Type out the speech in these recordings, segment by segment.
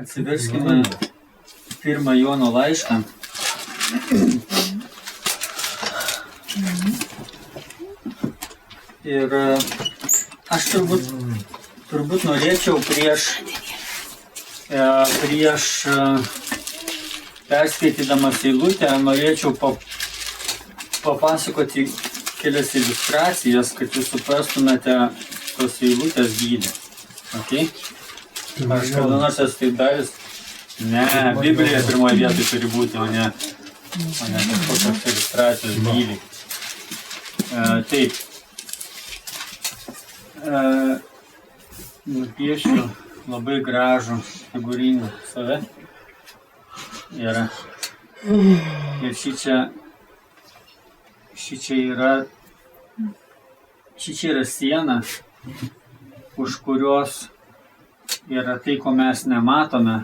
Atsiverskime 1 Jono laišką. Ir aš turbūt norėčiau prieš perskaitydamas eilutę, norėčiau papasakoti kelias iliustracijas, kad jūs suprastumėte tos eilutės gylį. Okay? Aš kada nors esu taip daręs? Ne, Biblija pirmoje vietoje turi būti, o ne kažkokios iliustracijos gylį. Taip. Nupiešiu labai gražų figūrinį save. Ir šičia yra siena, už kurios yra tai, ko mes nematome.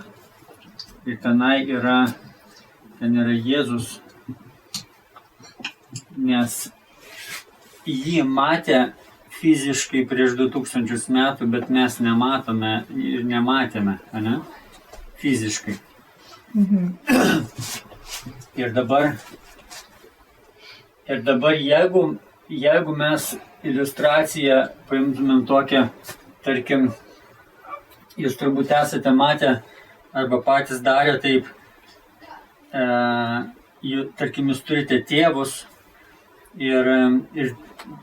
Ir ten yra Jėzus, nes jį matė fiziškai prieš 2000 metų, bet mes nematome ir nematėme, ne? Fiziškai. Ir dabar jeigu mes iliustraciją paimtumėm tokią, tarkim, jūs turbūt esate matę arba patys darė taip, tarkim, jūs turite tėvus ir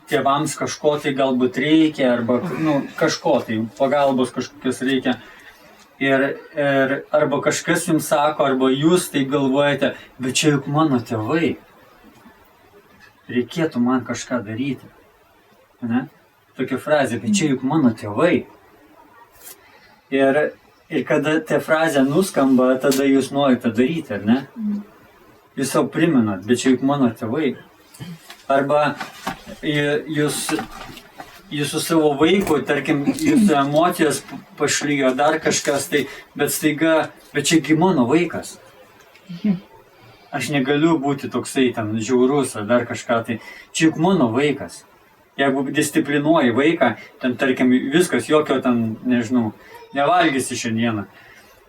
tėvams kažko tai galbūt reikia, arba kažko tai, pagalbos kažkokios reikia. Arba kažkas jums sako, arba jūs taip galvojate, bet čia juk mano tėvai, reikėtų man kažką daryti. Ne? Tokia frazė, bet čia juk mano tėvai. Ir kada ta frazė nuskamba, tada jūs norite daryti, ar ne? Jūs savo primenat, bet čia juk mano tėvai. Arba jūs su savo vaiku, tarkim, jūsų emocijos pašlyjo dar kažkas, tai, bet čiagi mano vaikas. Aš negaliu būti toksai ten žiaurus ar dar kažką, tai čia juk mano vaikas. Jeigu disciplinuoji vaiką, ten tarkim viskas, jokio ten, nežinau, nevalgysi šiandieną.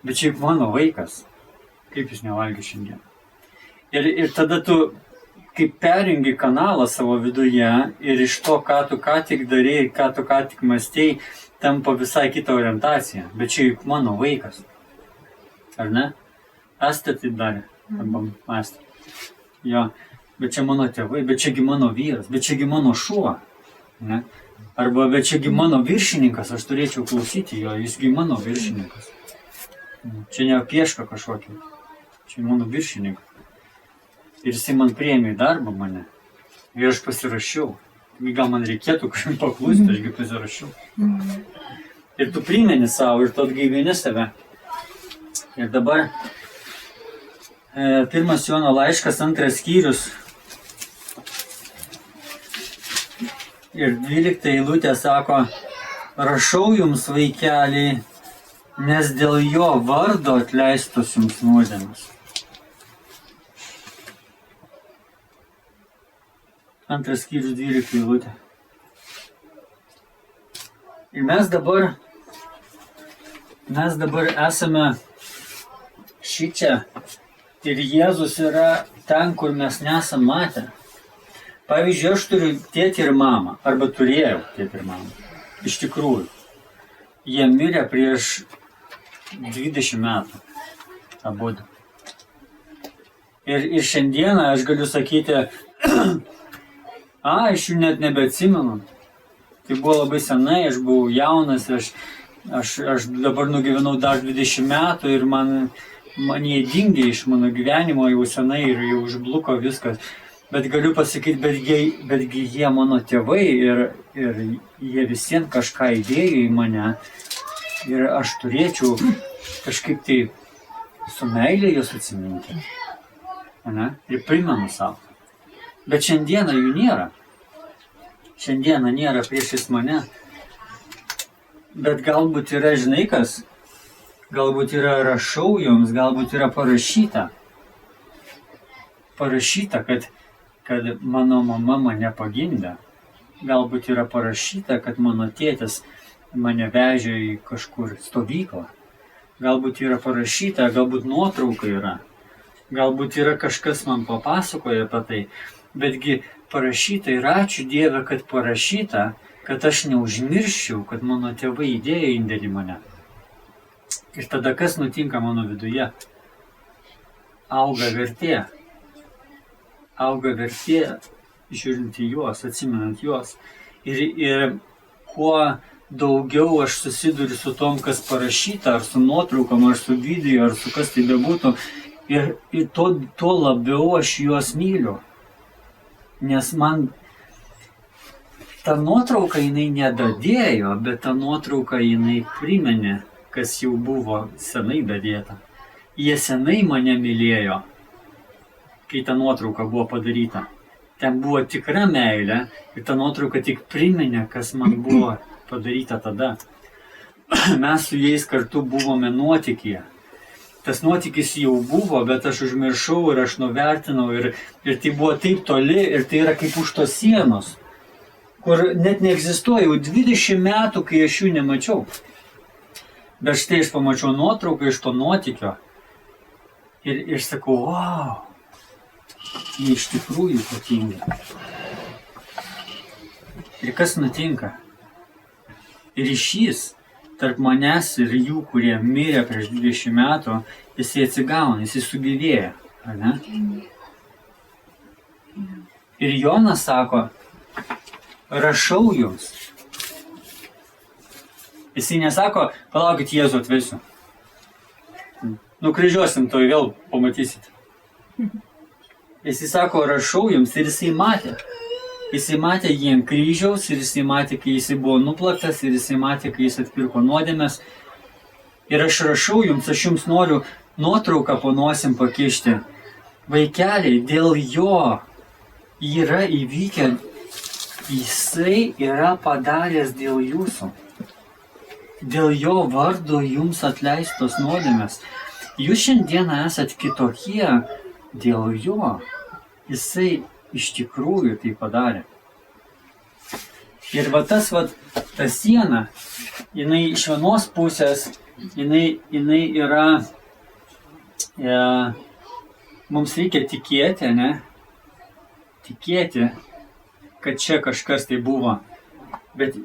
Bet čia juk mano vaikas. Kaip jis nevalgys šiandieną? Ir tada tu kaip perjungi kanalą savo viduje ir iš to, ką tu ką tik darėjai, ką tu ką tik mąstėjai, tampa visai kita orientacija. Bet čia juk mano vaikas. Ar ne? Esate taip darę? Arba mąstė. Jo, bet čia mano tėvai, bet čiagi mano vyras, bet čiagi mano šuo. Ne? Arba bet čiagi mano viršininkas, aš turėčiau klausyti jo, jisgi mano viršininkas. Čia ne pieška kažkokia, čia mano viršininkas. Ir jisai man priėmė į darbą mane. Ir aš pasirašiau. Gal man reikėtų kažkaip paklusti, ašgi pasirašiau. Ir tu primeni savo, ir tu atgaivini save. Ir dabar 1 Jono laiškas, 2 skyrius. Ir 12 eilutė sako, rašau jums, vaikeliai, nes dėl jo vardo atleistos jums nuodėmės. 2 skyrius 12 eilutė. Ir mes dabar esame šičia ir Jėzus yra ten, kur mes nesam matę. Pavyzdžiui, aš turiu tėtį ir mamą, arba turėjau tėtį ir mamą. Iš tikrųjų. Jie mirė prieš 20 metų. Abudu. Ir šiandieną aš galiu sakyti, aš jų net nebeatsimenu. Tai buvo labai senai, aš buvau jaunas, aš dabar nugyvenau dar 20 metų ir man jie dingė iš mano gyvenimo jau senai ir jau užbluko viskas. Bet galiu pasakyti, betgi jie mano tėvai ir jie visiems kažką įdėjo į mane ir aš turėčiau kažkaip tai su meilė juos atsiminti. Ne? Ir primenu savo. Bet šiandieną jų nėra. Šiandieną nėra priešais mane. Bet galbūt yra, žinai kas, galbūt yra rašau jums, galbūt yra parašyta. Parašyta, kad mano mama mane pagimdė. Galbūt yra parašyta, kad mano tėtis mane vežė į kažkur stovyklą. galbūt yra parašyta, galbūt nuotrauka yra, galbūt yra kažkas man papasakoja apie tai, betgi parašyta ir ačiū Dieve, kad parašyta, kad aš neužmirščiau, kad mano tėvai įdėjo indėlį mane. Ir tada kas nutinka mano viduje? Auga vertė. Auga vertė, žiūrint į juos, atsimenant juos. Ir kuo daugiau aš susiduriu su tom, kas parašyta, ar su nuotraukom, ar su video, ar su kas tai bebūtų, ir tuo labiau aš juos myliu. Nes man ta nuotrauka jinai nedadėjo, bet ta nuotrauka jinai priminė, kas jau buvo senai dadėta. Jie senai mane mylėjo, kai ta nuotrauka buvo padaryta. Ten buvo tikra meilė ir ta nuotrauka tik priminė, kas man buvo padaryta tada. Mes su jais kartu buvome nuotykyje. Tas nuotykis jau buvo, bet aš užmiršau ir aš nuvertinau ir tai buvo taip toli ir tai yra kaip už tos sienos, kur net neegzistuoja jau 20 metų, kai aš jų nemačiau. Bet štai aš pamačiau nuotrauką iš to nuotykio ir sakau, wow, jie iš tikrųjų ypatingi. Ir kas nutinka? Ryšys tarp manęs ir jų, kurie mirė prieš 20 metų, jisai atsigauna, jisai sugyvėja, ar ne? Ir Jonas sako, rašau jums. Jisai nesako, palaukit, Jėzų atvesiu. Nukryžiuosim, to vėl pamatysit. Jisai sako, rašau jums ir jisai matė. Jisai matė jį ant kryžiaus ir jisai matė, kai jisai buvo nuplaktas ir jisai matė, kai jis atpirko nuodėmes. Ir aš rašau jums, aš jums noriu nuotrauką po nosim pakišti. Vaikeliai, dėl jo yra įvykę, jisai yra padaręs dėl jūsų. Dėl jo vardo jums atleistos nuodėmes. Jūs šiandieną esat kitokie dėl jo. Jisai iš tikrųjų tai padarė. Ir ta siena, jinai iš vienos pusės, jinai yra, mums reikia tikėti, ne? Tikėti, kad čia kažkas tai buvo. Bet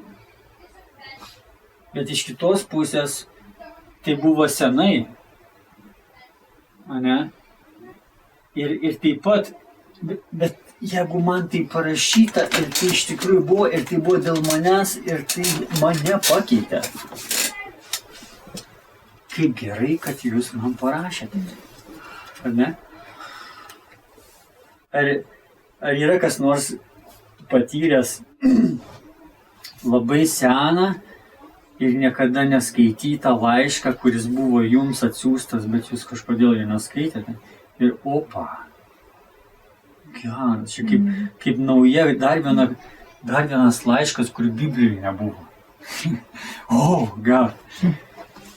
iš kitos pusės tai buvo senai, ne? Ir taip pat, bet jeigu man tai parašyta ir tai iš tikrųjų buvo, ir tai buvo dėl manęs, ir tai mane pakeitė. Kaip gerai, kad jūs man parašėte. Ar ne? Ar yra kas nors patyręs labai seną ir niekada neskaitytą laišką, kuris buvo jums atsiųstas, bet jūs kažkodėl jį neskaitėte? Ir opa. Geras, čia kaip nauja, dar vienas laiškas, kur Biblijoje nebuvo. Gal.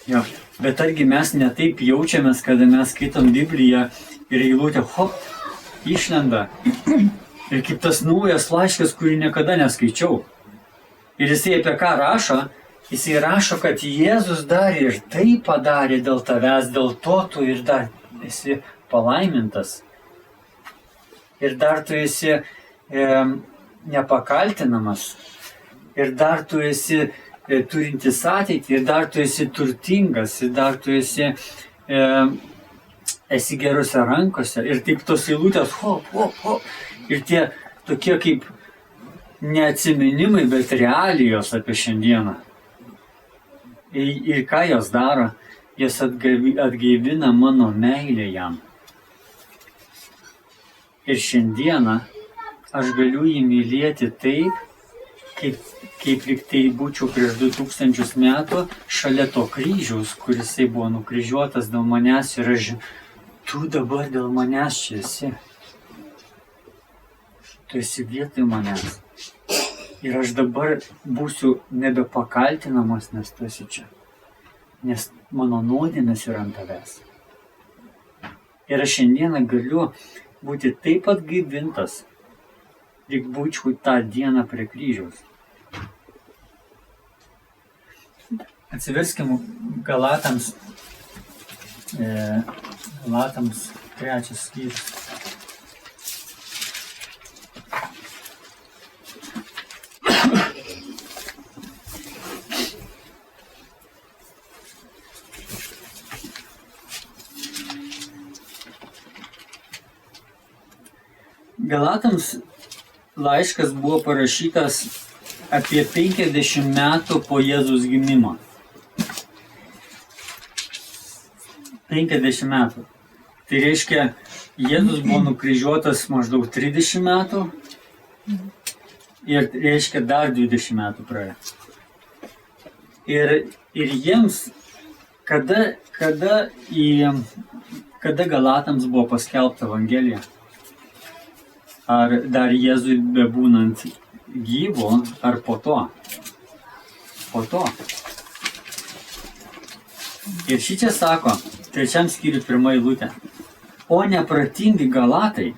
Jo. Bet argi mes netaip jaučiamės, kada mes skaitom Bibliją ir eilutė, išlenda. Ir kaip tas naujas laiškas, kurį niekada neskaičiau. Ir jisai apie ką rašo? Jisai rašo, kad Jėzus dar ir tai padarė dėl tavęs, dėl to tu ir dar esi palaimintas. Ir dar tu esi nepakaltinamas, ir dar tu esi turintis ateitį, ir dar tu esi turtingas, ir dar tu esi gerose rankose. Ir taip tos eilutės, ir tie tokie kaip neatsiminimai, bet realijos apie šiandieną. Ir ką jos daro? Jos atgaivina mano meilę jam. Ir šiandieną aš galiu jį mylėti taip, kaip lyg tai būčiau prieš 2000 metų šalia to kryžiaus, kuris buvo nukryžiuotas dėl manęs ir tu dabar dėl manęs čia esi. Tu esi vietoj manęs. Ir aš dabar būsiu nebepakaltinamas, nes tu esi čia. Nes mano nuodėmės yra ant tavęs. Ir aš šiandieną galiu būti taip atgaivintas, lyg būčiau tą dieną prie kryžiaus. Atsiverskim Galatams Galatams 3 skyrius. Galatams laiškas buvo parašytas apie 50 metų po Jėzus gimimo. 50 metų. Tai reiškia, Jėzus buvo nukryžiuotas maždaug 30 metų ir reiškia dar 20 metų praėjo. Ir jiems, kada Galatams buvo paskelbta Evangelija? Ar dar Jėzui bebūnant gyvo, ar po to? Po to. Ir šičia sako, 3 skyriui 1 eilutė. O nepratingi Galatai,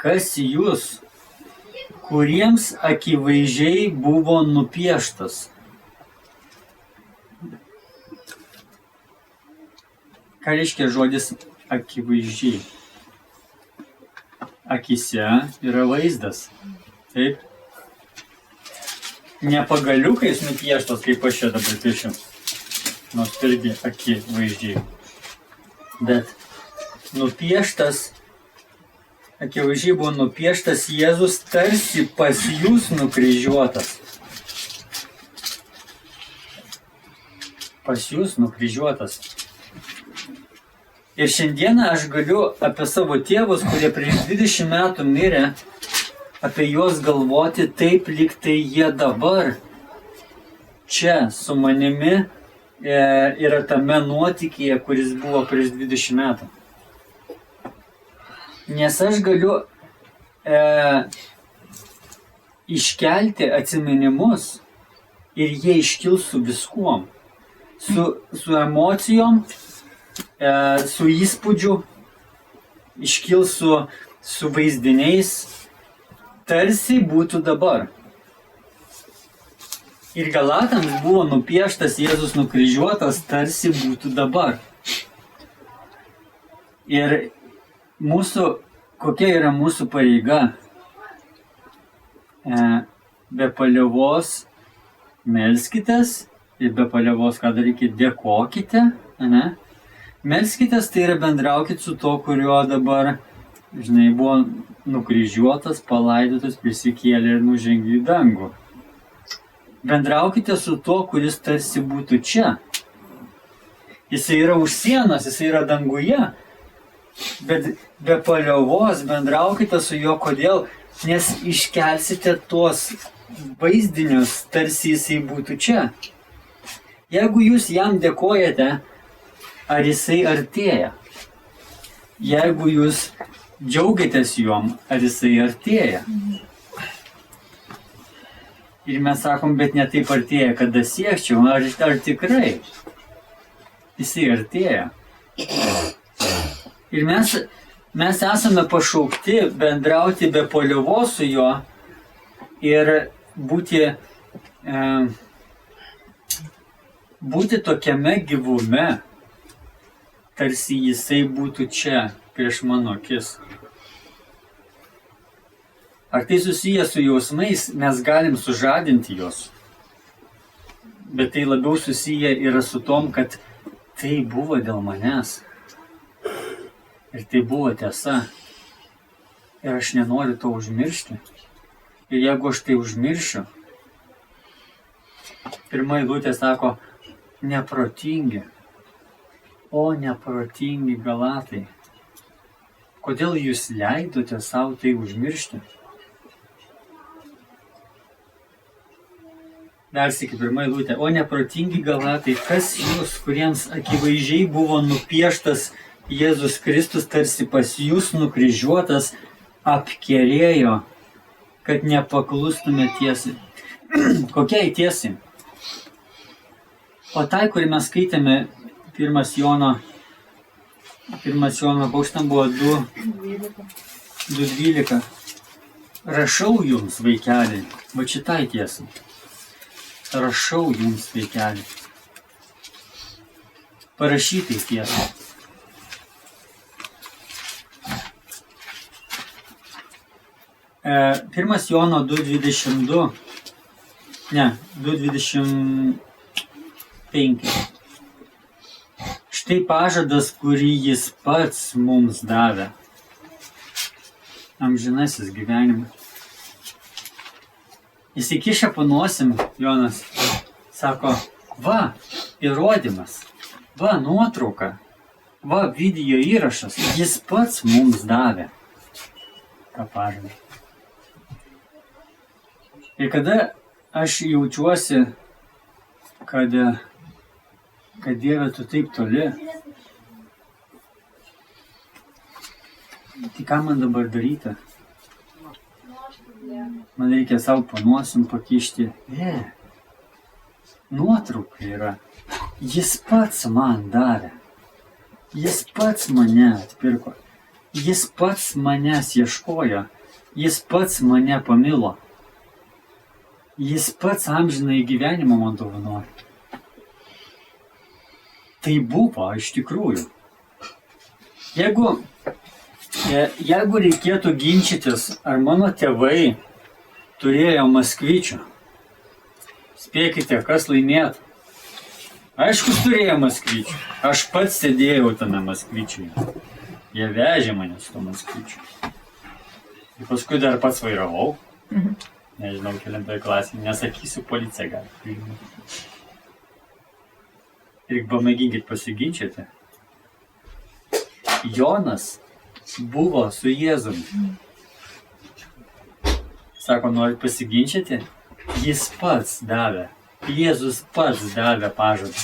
kas jūs, kuriems akivaizdžiai buvo nupieštas? Ką reiškia žodis akivaizdžiai? Akise yra vaizdas. Taip? Ne pagaliukais nupieštas, kaip aš čia dabar piešiu. Nors irgi akivaizdžiai. Bet nupieštas, akivaizdžiai buvo nupieštas Jėzus tarsi pas jūs nukryžiuotas. Pas jūs nukryžiuotas. Ir šiandieną aš galiu apie savo tėvus, kurie prieš 20 metų mirė, apie juos galvoti taip, lyg tai jie dabar čia su manimi yra tame nuotykyje, kuris buvo prieš 20 metų. Nes aš galiu iškelti atsiminimus ir jie iškils su viskuom. Su emocijom, su įspūdžiu, iškils su vaizdiniais, tarsi būtų dabar. Ir Galatams buvo nupieštas Jėzus nukryžiuotas, tarsi būtų dabar. Ir kokia yra mūsų pareiga? Be paliovos melskitės ir be paliovos, ką darykite, dėkokite. Ne? Melskitės, tai yra bendraukit su to, kurio dabar, buvo nukryžiuotas, palaidotas, prisikėlė ir nužengė į dangų. Bendraukite su to, kuris tarsi būtų čia. Jisai yra už sienos, jisai yra danguje. Bet be paliovos bendraukite su juo, kodėl? Nes iškelsite tuos vaizdinius, tarsi jisai būtų čia. Jeigu jūs jam dėkojate, ar jisai artėja? Jeigu jūs džiaugiatės juom, ar jisai artėja? Ir mes sakom, bet ne taip artėja, kada siekčiau, ar tikrai? Jisai artėja. Ir mes esame pašaukti bendrauti be paliovos su juo ir būti tokiame gyvume, tarsi jisai būtų čia prieš mano akis. Ar tai susiję su jausmais, mes galim sužadinti juos. Bet tai labiau susiję yra su tom, kad tai buvo dėl manęs. Ir tai buvo tiesa. Ir aš nenoriu to užmiršti. Ir jeigu aš tai užmiršiu, 1 eilutė sako, neprotingi. O neprotingi Galatai. Kodėl jūs leidote savo tai užmiršti? Dar sykį 1 eilutė. O neprotingi Galatai, kas jūs, kuriems akivaizdžiai buvo nupieštas Jėzus Kristus, tarsi pas jūs nukryžiuotas, apkerėjo, kad nepaklustume tiesai. Kokiai tiesai? O tai, kurį mes skaitėme 1 Jono, koks ten buvo 2:12. Rašau jums, vaikeliai, va šitai tiesai. Rašau jums, vaikeliai. parašytai tiesą. Pirmas Jono 2.22, ne, 2.25. Štai pažadas, kurį jis pats mums davė. Amžinasis gyvenimas. Įsikišę po nosim, Jonas sako, va, įrodymas, va, nuotrauka, va, video įrašas, jis pats mums davė. Ką pažadą. Ir kada aš jaučiuosi, kad Dieve, tu taip toli, tai ką man dabar daryti? Man reikia savo po nosim pakišti. Nuotrauka yra. Jis pats man davė. Jis pats mane atpirko. Jis pats manęs ieškojo. Jis pats mane pamilo. Jis pats amžinai gyvenimą man dovanojo. Tai buvo iš tikrųjų. Jeigu reikėtų ginčytis, ar mano tėvai turėjo Maskvyčių, spėkite, kas laimėtų. Aišku, turėjo Maskvyčių. Aš pats sėdėjau tame Maskvyčiuje. Jie vežė mane su to Maskvyčiu. Ir paskui dar pats vairavau. Nežinau, kelintoj klasėje, nesakysiu, policija gali. Ir pamėginkit pasiginčyti. Jonas buvo su Jėzumi. Sako, norit pasiginčyti? Jis pats davė. Jėzus pats davė pažadą.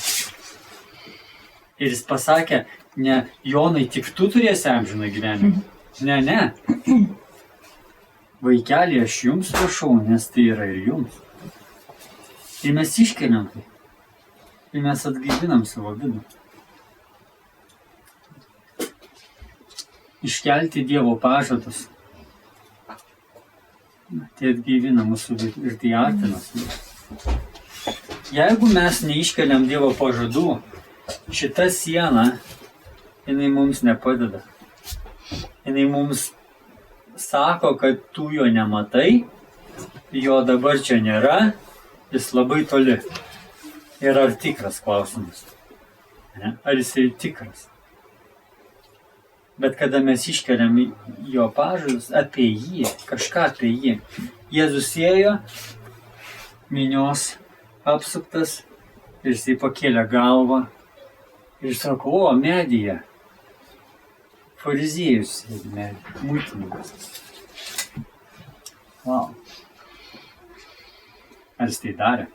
Ir jis pasakė, ne, Jonai, tik tu turėsi amžiną gyvenimą. Ne. Vaikelį, aš jums rašau, nes tai yra ir jums. Ir mes iškeliam tai. Ir mes atgaivinam savo vidų. Iškelti Dievo pažadus. Tai atgaivina mūsų vidų ir tai artinas. Jeigu mes neiškeliam Dievo pažadų, šita siena, jinai mums nepadeda. Jinai mums sako, kad tu jo nematai, jo dabar čia nėra, jis labai toli. Ir ar tikras klausimas? Ne? Ar jisai tikras? Bet kada mes iškeliam jo pažadus apie jį, kažką apie jį, Jėzus ėjo, minios apsuptas, ir jisai pakėlė galvą ir sako, o, medyje. Fariziejus sėdi medyje, muitininkas. Wow. Ar jis tai darė?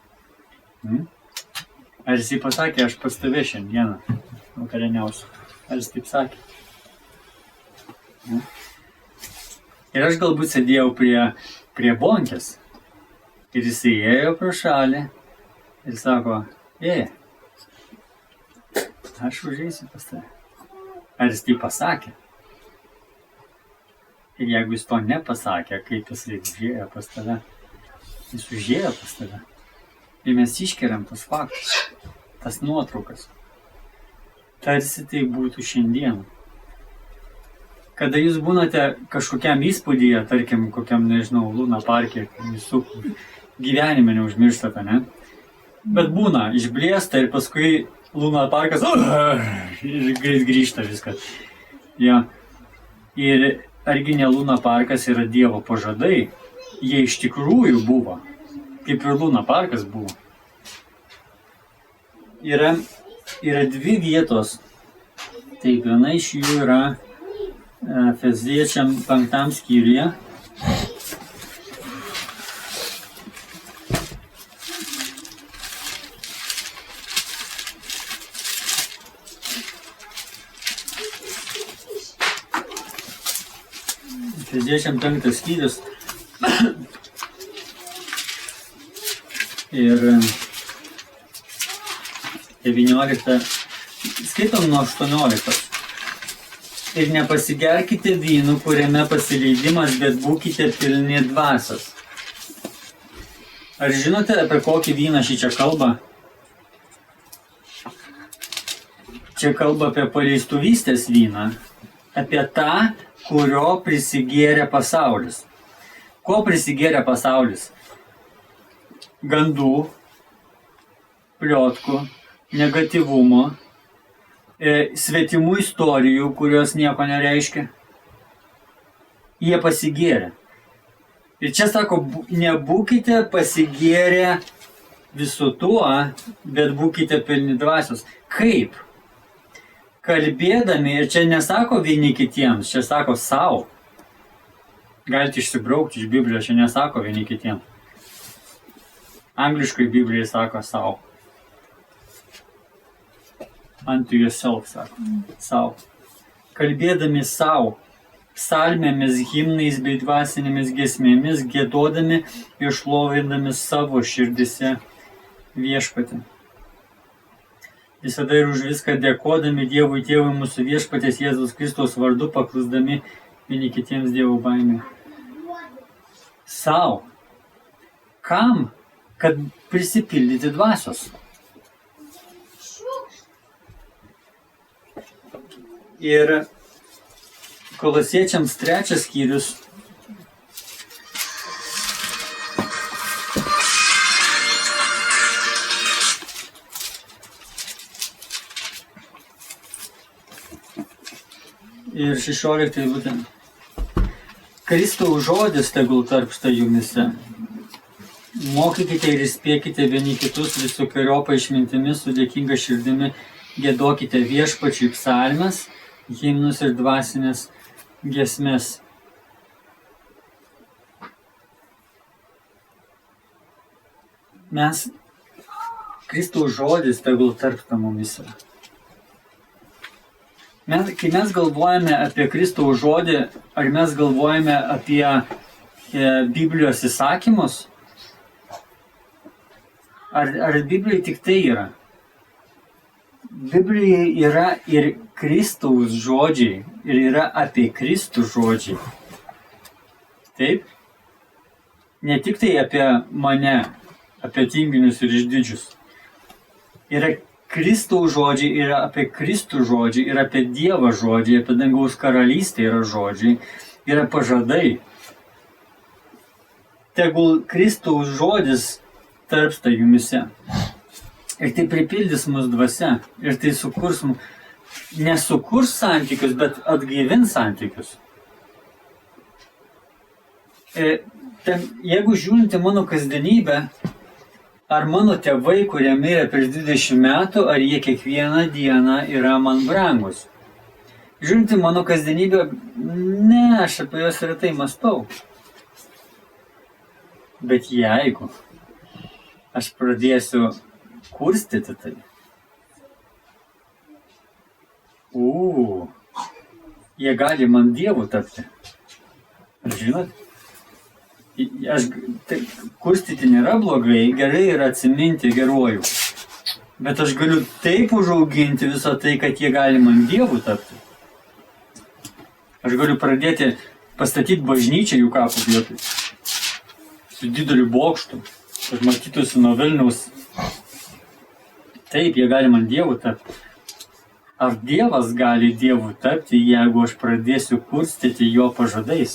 Ar jisai pasakė, aš pas tave šiandieną vakarieniausiu? Ar jis taip sakė? Ir aš galbūt sėdėjau prie bonkės. Ir jisai ėjo pro šalį ir sako, aš užeisiu pas tave. Ar jis tai pasakė? Ir jeigu jis to nepasakė, kaip jis užėjo pas tave? Jis užėjo pas tave. Ir mes iškeriam tas faktus, tas nuotraukas. Tarsi tai būtų šiandien. Kada jūs būnate kažkokiam įspūdyje, tarkim, kokiam, nežinau, Luna parke, jūsų gyvenime neužmirštate, ne? Bet būna, išblėsta ir paskui Luna parkas, ir greit grįžta viskas. Ja. Ir argi ne Luna parkas yra Dievo pažadai, jie iš tikrųjų buvo, kaip ir Luna parkas buvo. Yra dvi vietos, taip, viena iš jų yra Efeziečiam 5 skyriuje. Efeziečiam 5 skyrius. Ir 19. Skaitom nuo 18. Ir nepasigerkite vynu, kuriame pasileidimas, bet būkite pilni dvasios. Ar žinote, apie kokį vyną šį čia kalba? čia kalba apie paleistuvystės vyną, apie tą, kurio prisigėrė pasaulis. Ko prisigėrė pasaulis? Gandų, pliotkų, negatyvumo, svetimų istorijų, kurios nieko nereiškia. Jie pasigėrė. Ir čia sako, nebūkite pasigėrę visu tuo, bet būkite pilni dvasios. Kaip? Kalbėdami, ir čia nesako vieni kitiems, čia sako savo. Galite išsibraukti iš Biblijos, čia nesako vieni kitiems. Angliškai Biblijai sako savo. Unto yourself, sako. Savo. Kalbėdami savo, psalmėmis, himnais bei dvasinėmis giesmėmis, giedodami ir šlovindami savo širdise viešpatį. Visada ir už viską dėkodami Dievui Tėvui mūsų viešpatės Jėzaus Kristaus vardu, paklusdami vieni kitiems Dievo baimė. Sau. Kam? Kad prisipildyti dvasios. Ir Kolosiečiams 3 skyrius. Ir 16 eilutė. Kristaus žodis tegul tarpsta jumise. Mokykite ir įspėkite vieni kitus visokeriopą išmintimi, su dėkinga širdimi, giedokite viešpačiui psalmes, himnus ir dvasinės giesmės. Kristaus žodis tegul tarpsta mumise. Kai mes galvojame apie Kristaus žodį, ar mes galvojame apie Biblijos įsakymus, ar Biblijai tik tai yra? Biblijoje yra ir Kristaus žodžiai, ir yra apie Kristų žodžiai. Taip? Ne tik tai apie mane, apie tinginius ir išdidžius. Yra Kristaus žodžiai, yra apie Kristų žodžiai, yra apie Dievą žodžiai, apie dangaus karalystę yra žodžiai, yra pažadai. Tegul Kristaus žodis tarpsta jumise. Ir tai pripildys mus dvasia. Ir tai nesukurs santykius, bet atgaivins santykius. Jeigu žiūrint į mano kasdienybę, ar mano tėvai, kurie mirė prieš 20 metų, ar jie kiekvieną dieną yra man brangus? Žiūrint į mano kasdienybę, ne, aš apie juos retai mąstau. Bet jeigu aš pradėsiu kurstyti tai, jie gali man Dievu tapti. Žinot? Kurstyti nėra blogai, gerai yra atsiminti gerojų. Bet aš galiu taip užauginti visą tai, kad jie gali man Dievu tapti. Aš galiu pradėti pastatyti bažnyčią jų kapų vietoj. Su dideliu bokštu, kad matytųsi nuo Vilniaus. Taip, jie gali man Dievu tapti. Ar Dievas gali Dievu tapti, jeigu aš pradėsiu kurstyti jo pažadais?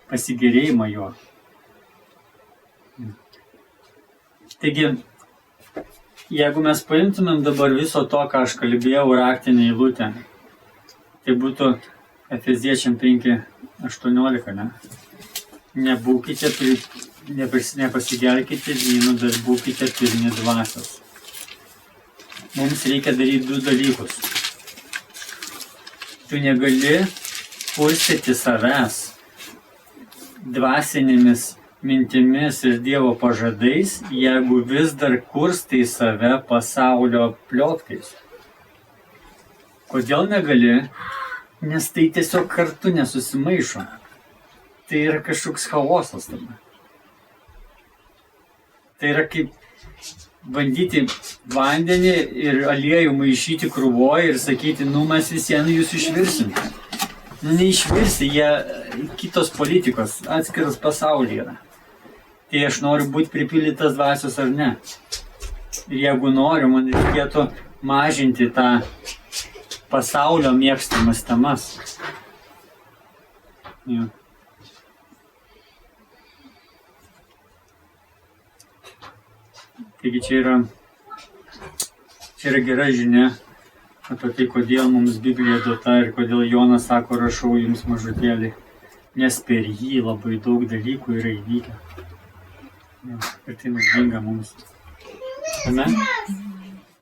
Pasigėrėjimą jo. Taigi, jeigu mes paimtumėm dabar viso to, ką aš kalbėjau, raktinę eilutę, tai būtų Efeziečiam 5:18, ne? Nepasigerkite vynu, bet būkite pilni dvasios. Mums reikia daryti 2 dalykus. Tu negali kurstyti savęs dvasinėmis mintimis ir Dievo pažadais, jeigu vis dar kurstai save pasaulio pliotkais. Kodėl negali? Nes tai tiesiog kartu nesusimaišo. Tai yra kažkoks chaosas tada. Tai yra kaip bandyti vandenį ir aliejų maišyti krūvoje ir sakyti, mes visieną jūs išvirsim. Neišvirsi, jie kitos politikos, atskiras pasaulyje yra. Tai aš noriu būti pripildytas dvasios ar ne. Ir jeigu noriu, man reikėtų mažinti tą pasaulio mėgstamas temas. Jo. Taigi čia yra gera žinia apie tai, kodėl mums Biblija duota ir kodėl Jonas sako, rašau jums mažutėlį, nes per jį labai daug dalykų yra įvykę. Ir tai naudinga mums. Amen?